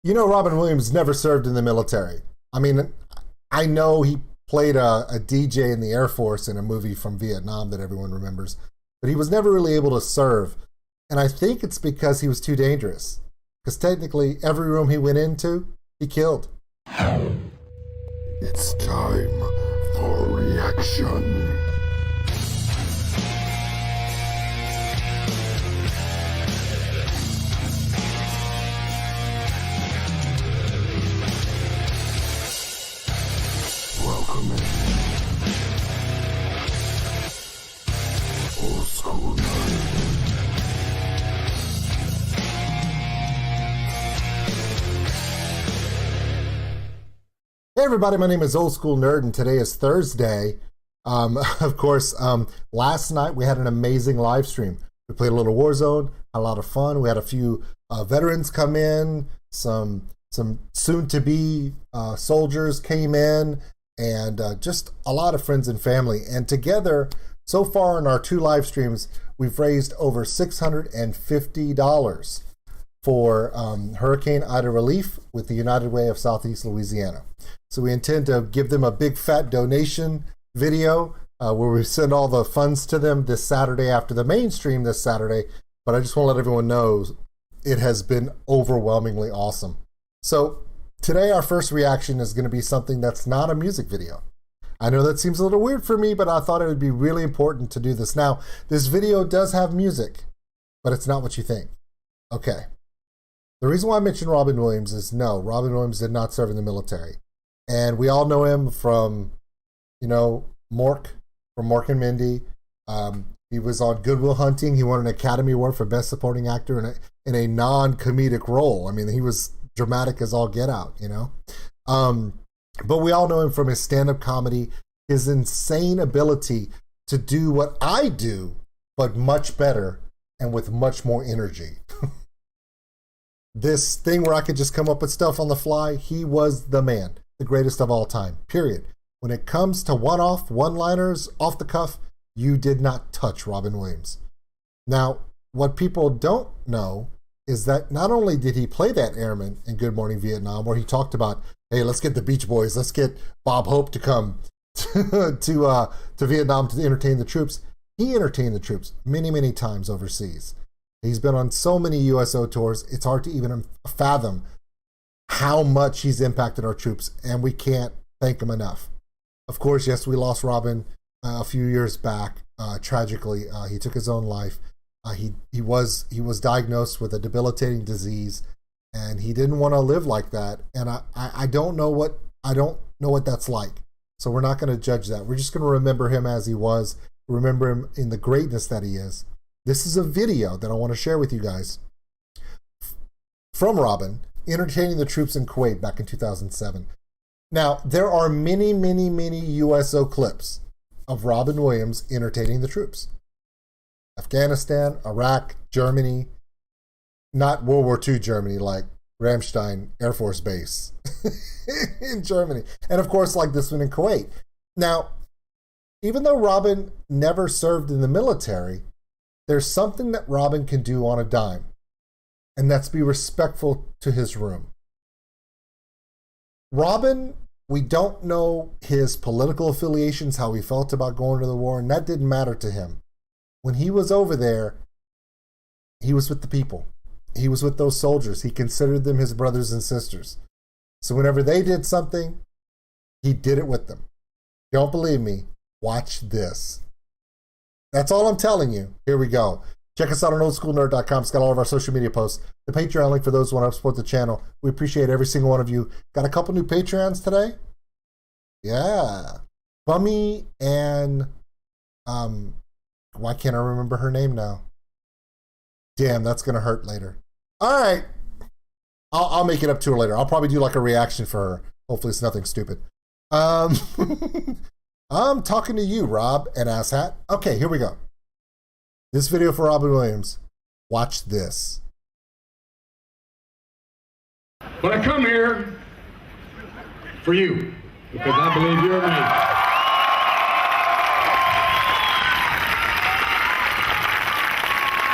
You know, Robin Williams never served in the military. I mean, I know he played a DJ in the Air Force in a movie from Vietnam that everyone remembers, but he was never really able to serve. And I think it's because he was too dangerous. Because technically, every room he went into, he killed. It's time for reaction. Welcome in. Old School Nerd. Hey everybody, my name is Old School Nerd, and today is Thursday. Of course, last night we had an amazing live stream. We played a little Warzone, had a lot of fun. We had a few veterans come in, some soon-to-be soldiers came in, and just a lot of friends and family. And together, so far in our two live streams, we've raised over $650 for Hurricane Ida relief with the United Way of Southeast Louisiana. So we intend to give them a big fat donation video where we send all the funds to them this Saturday after the main stream this Saturday. But I just want to let everyone know it has been overwhelmingly awesome. So today our first reaction is going to be something that's not a music video. I know that seems a little weird for me, but I thought it would be really important to do this. Now, this video does have music, but it's not what you think. Okay. The reason why I mentioned Robin Williams is no, Robin Williams did not serve in the military. And we all know him from, Mork, from Mork and Mindy. He was on Good Will Hunting. He won an Academy Award for Best Supporting Actor in a non-comedic role. I mean, he was dramatic as all get out, But we all know him from his stand-up comedy, his insane ability to do what I do, but much better and with much more energy. This thing where I could just come up with stuff on the fly, he was the man, the greatest of all time, period. When it comes to one-liners, off the cuff, you did not touch Robin Williams. Now, what people don't know is that not only did he play that airman in Good Morning Vietnam, where he talked about, hey, let's get the Beach Boys, let's get Bob Hope to come to Vietnam to entertain the troops. He entertained the troops many, many times overseas. He's been on so many USO tours, it's hard to even fathom how much he's impacted our troops, and we can't thank him enough. Of course, yes, we lost Robin a few years back. Tragically, he took his own life. He was diagnosed with a debilitating disease, and he didn't want to live like that. And I don't know what that's like. So we're not going to judge that. We're just going to remember him as he was, remember him in the greatness that he is. This is a video that I want to share with you guys from Robin entertaining the troops in Kuwait back in 2007. Now, there are many, many, many USO clips of Robin Williams entertaining the troops. Afghanistan, Iraq, Germany, not World War II Germany, like Ramstein Air Force Base in Germany. And of course, like this one in Kuwait. Now, even though Robin never served in the military, there's something that Robin can do on a dime, and that's be respectful to his room. Robin, we don't know his political affiliations, how he felt about going to the war, and that didn't matter to him. When he was over there, he was with the people. He was with those soldiers. He considered them his brothers and sisters. So whenever they did something, he did it with them. Don't believe me? Watch this. That's all I'm telling you. Here we go. Check us out on oldschoolnerd.com. It's got all of our social media posts. The Patreon link for those who want to support the channel. We appreciate every single one of you. Got a couple new Patreons today. Yeah. Bummy and, why can't I remember her name now? Damn, that's going to hurt later. All right. I'll make it up to her later. I'll probably do like a reaction for her. Hopefully it's nothing stupid. I'm talking to you, Rob and Asshat. Okay, here we go. This video for Robin Williams. Watch this. But I come here for you because I believe you're amazing.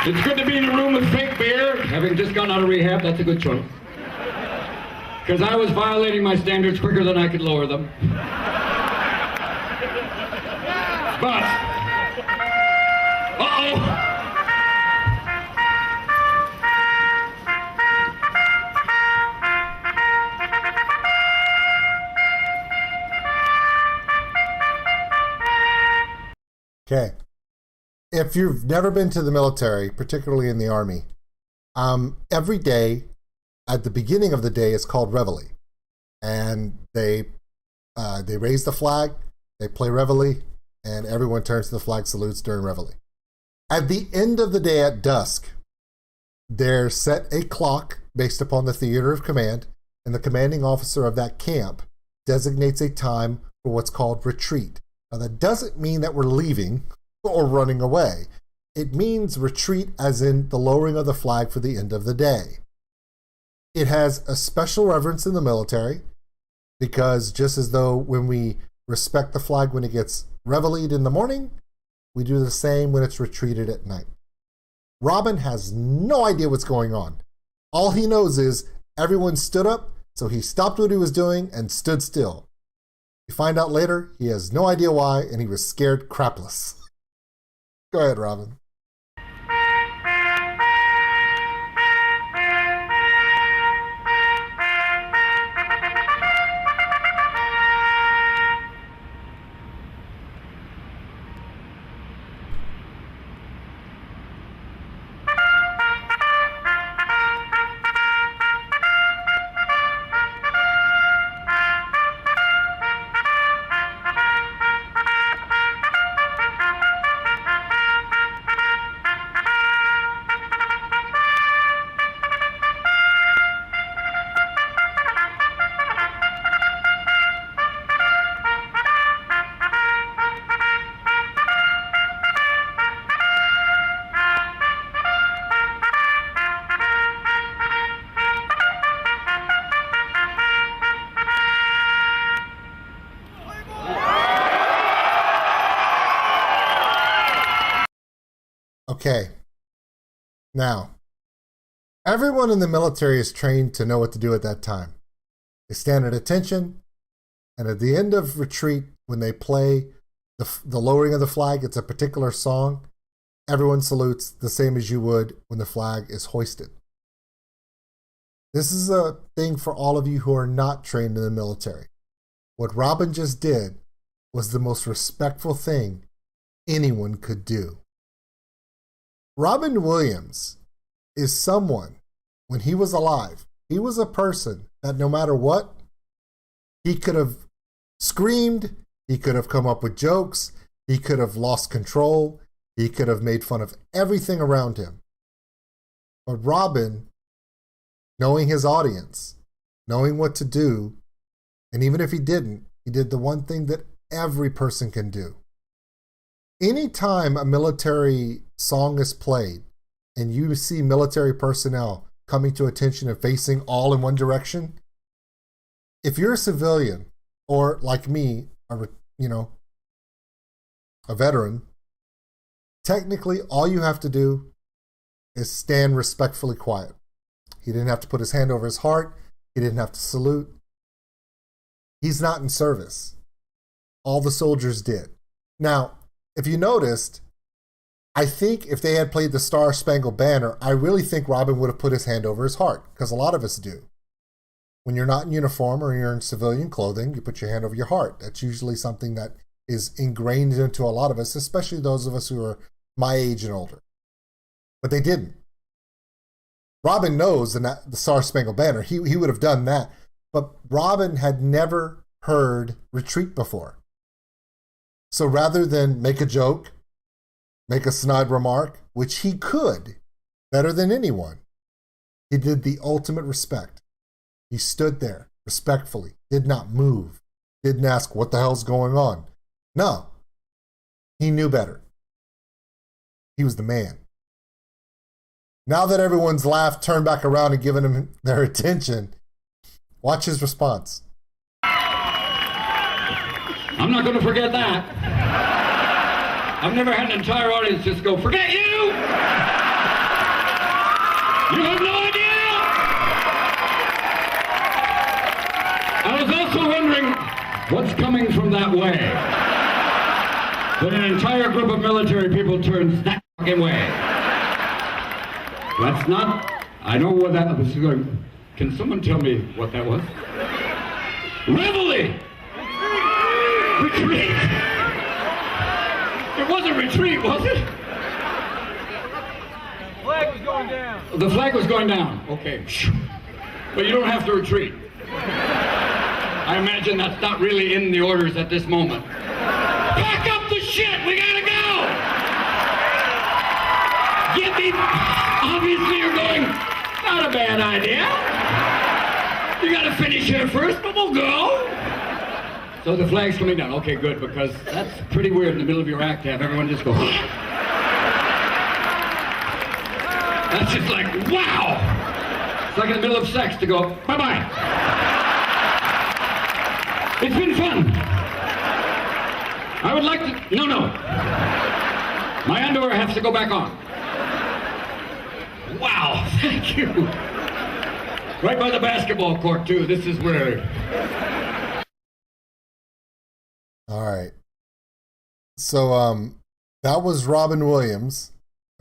It's good to be in a room with fake beer. Having just gotten out of rehab, that's a good choice. because I was violating my standards quicker than I could lower them. But, uh-oh. Okay. If you've never been to the military, particularly in the Army, every day at the beginning of the day is called Reveille. And they raise the flag, they play Reveille, and everyone turns to the flag salutes during Reveille. At the end of the day at dusk, they're set a clock based upon the theater of command, and the commanding officer of that camp designates a time for what's called retreat. Now, that doesn't mean that we're leaving or running away. It means retreat as in the lowering of the flag for the end of the day. It has a special reverence in the military because just as though when we respect the flag when it gets reveilleed in the morning, we do the same when it's retreated at night. Robin has no idea what's going on. All he knows is everyone stood up, so he stopped what he was doing and stood still. You find out later, he has no idea why, and he was scared crapless. Go ahead, Robin. Okay. Now, everyone in the military is trained to know what to do at that time. They stand at attention, and at the end of retreat, when they play the lowering of the flag, it's a particular song, everyone salutes the same as you would when the flag is hoisted. This is a thing for all of you who are not trained in the military. What Robin just did was the most respectful thing anyone could do. Robin Williams is someone, when he was alive, he was a person that no matter what, he could have screamed, he could have come up with jokes, he could have lost control, he could have made fun of everything around him. But Robin, knowing his audience, knowing what to do, and even if he didn't, he did the one thing that every person can do. Anytime a military song is played and you see military personnel coming to attention and facing all in one direction, if you're a civilian or like me, a veteran, technically all you have to do is stand respectfully quiet. He didn't have to put his hand over his heart. He didn't have to salute. He's not in service. All the soldiers did. Now, if you noticed, I think if they had played the Star Spangled Banner, I really think Robin would have put his hand over his heart, because a lot of us do. When you're not in uniform or you're in civilian clothing, you put your hand over your heart. That's usually something that is ingrained into a lot of us, especially those of us who are my age and older. But they didn't. Robin knows the Star Spangled Banner. He would have done that. But Robin had never heard retreat before. So rather than make a joke, make a snide remark, which he could better than anyone, he did the ultimate respect. He stood there respectfully, did not move, didn't ask what the hell's going on. No, he knew better. He was the man. Now that everyone's laughed, turned back around and given him their attention, watch his response. I'm not going to forget that. I've never had an entire audience just go, "Forget you! You have no idea I was also wondering what's coming from that way. That an entire group of military people turns that fucking way. That's not, I know what that was going. Can someone tell me what that was? Reveille! Retreat! It wasn't retreat, was it? The flag was going down. The flag was going down, okay. But you don't have to retreat. I imagine that's not really in the orders at this moment. Pack up the shit, we gotta go! Get me, obviously you're going, not a bad idea. You gotta finish here first, but we'll go. So the flag's coming down, okay, good, because that's pretty weird in the middle of your act to have everyone just go, that's just like, wow! It's like in the middle of sex to go, bye-bye. It's been fun. I would like to, no. My underwear has to go back on. Wow, thank you. Right by the basketball court, too. This is where... All right. So, that was Robin Williams.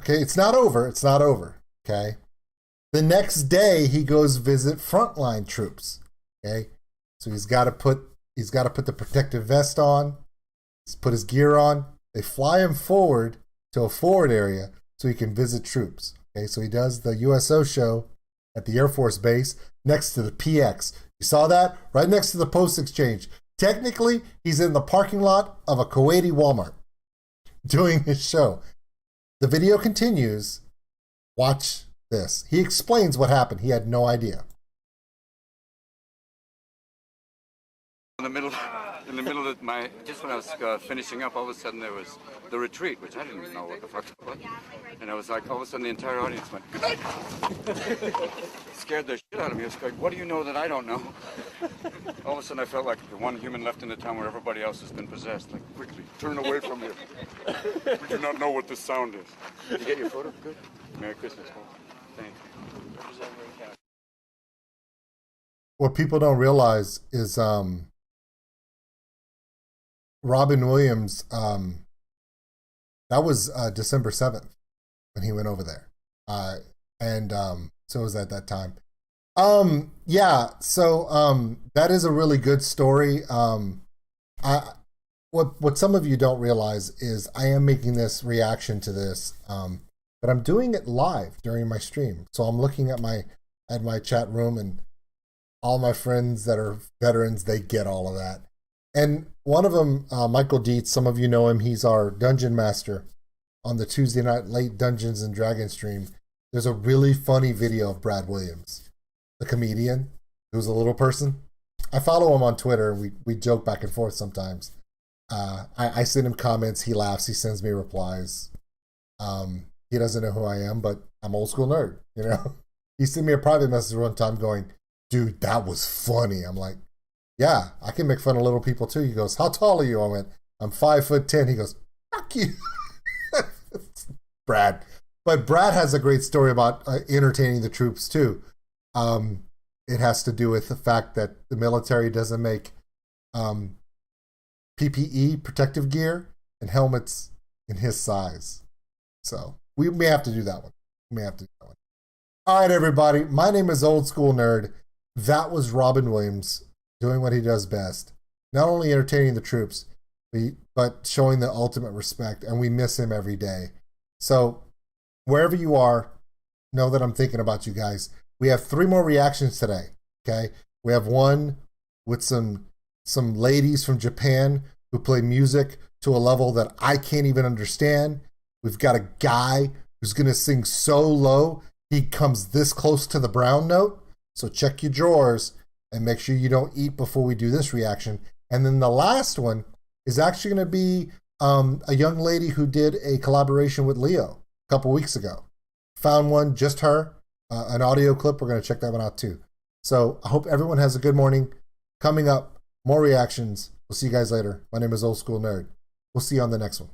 Okay, it's not over. It's not over. Okay. The next day, he goes visit frontline troops. Okay. So he's got to put the protective vest on. He's put his gear on. They fly him forward to a forward area so he can visit troops. Okay. So he does the USO show at the Air Force Base next to the PX. You saw that? Right next to the post exchange. Technically, he's in the parking lot of a Kuwaiti Walmart doing his show. The video continues. Watch this. He explains what happened. He had no idea. In the middle of my, just when I was finishing up, all of a sudden there was the retreat, which I didn't know what the fuck it was. And I was like, all of a sudden the entire audience went, good night! Scared the shit out of me. I was like, what do you know that I don't know? All of a sudden I felt like the one human left in the town where everybody else has been possessed. Like, quickly, turn away from here. We do not know what this sound is. Did you get your photo? Good. Merry Christmas, folks. Thanks. What people don't realize is, Robin Williams, that was December 7th when he went over there. So it was at that time. Yeah, so that is a really good story. What some of you don't realize is I am making this reaction to this, but I'm doing it live during my stream. So I'm looking at my chat room, and all my friends that are veterans, they get all of that. And one of them, Michael Dietz, some of you know him. He's our dungeon master on the Tuesday night late Dungeons and Dragons stream. There's a really funny video of Brad Williams, the comedian who's a little person. I follow him on Twitter. We joke back and forth sometimes. I send him comments. He laughs. He sends me replies. He doesn't know who I am, but I'm old school nerd. You know, he sent me a private message one time going, "Dude, that was funny." I'm like, "Yeah, I can make fun of little people too." He goes, "How tall are you?" I went, "I'm 5'10". He goes, "Fuck you." Brad. But Brad has a great story about entertaining the troops too. It has to do with the fact that the military doesn't make PPE, protective gear, and helmets in his size. So we may have to do that one. All right, everybody. My name is Old School Nerd. That was Robin Williams doing what he does best. Not only entertaining the troops, but showing the ultimate respect. And we miss him every day. So wherever you are, know that I'm thinking about you guys. We have 3 more reactions today. Okay. We have one with some ladies from Japan who play music to a level that I can't even understand. We've got a guy who's going to sing so low, he comes this close to the brown note. So check your drawers and make sure you don't eat before we do this reaction. And then the last one is actually going to be a young lady who did a collaboration with Leo a couple weeks ago. Found one, just her, an audio clip. We're going to check that one out too. So I hope everyone has a good morning. Coming up, more reactions. We'll see you guys later. My name is Old School Nerd. We'll see you on the next one.